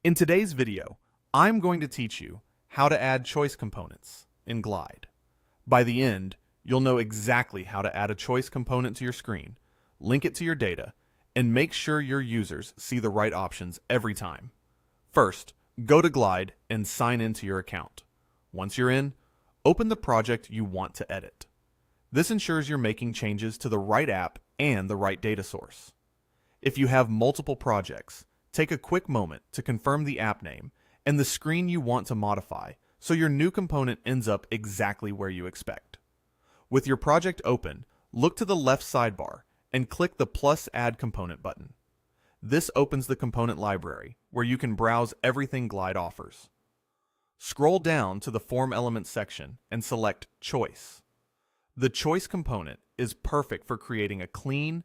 In today's video, I'm going to teach you how to add choice components in Glide. By the end, you'll know exactly how to add a choice component to your screen, link it to your data, and make sure your users see the right options every time. First, go to Glide and sign into your account. Once you're in, open the project you want to edit. This ensures you're making changes to the right app and the right data source. If you have multiple projects, take a quick moment to confirm the app name and the screen you want to modify so your new component ends up exactly where you expect. With your project open, look to the left sidebar and click the plus Add Component button. This opens the component library where you can browse everything Glide offers. Scroll down to the Form Elements section and select Choice. The Choice component is perfect for creating a clean,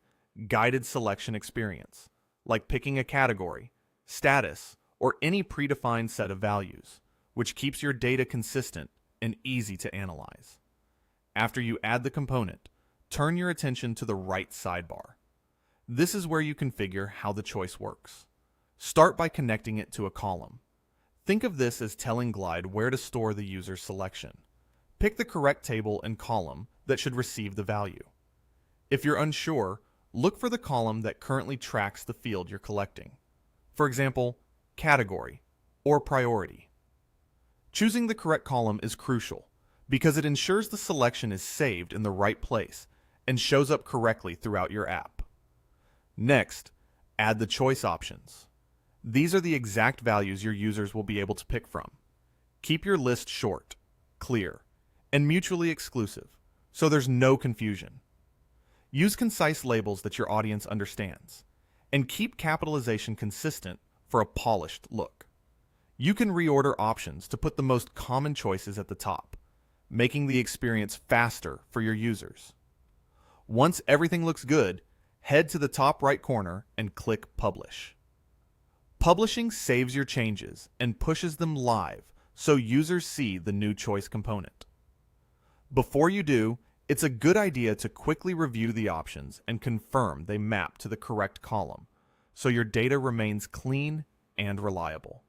guided selection experience, like picking a category, status, or any predefined set of values, which keeps your data consistent and easy to analyze. After you add the component, turn your attention to the right sidebar. This is where you configure how the choice works. Start by connecting it to a column. Think of this as telling Glide where to store the user's selection. Pick the correct table and column that should receive the value. If you're unsure, look for the column that currently tracks the field you're collecting. For example, category or priority. Choosing the correct column is crucial because it ensures the selection is saved in the right place and shows up correctly throughout your app. Next, add the choice options. These are the exact values your users will be able to pick from. Keep your list short, clear, and mutually exclusive, so there's no confusion. Use concise labels that your audience understands, and keep capitalization consistent for a polished look. You can reorder options to put the most common choices at the top, making the experience faster for your users. Once everything looks good, head to the top right corner and click Publish. Publishing saves your changes and pushes them live so users see the new choice component. Before you do, it's a good idea to quickly review the options and confirm they map to the correct column, so your data remains clean and reliable.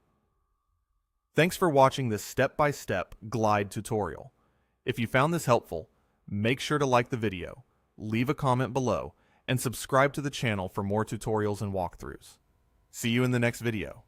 Thanks for watching this step-by-step Glide tutorial. If you found this helpful, make sure to like the video, leave a comment below, and subscribe to the channel for more tutorials and walkthroughs. See you in the next video.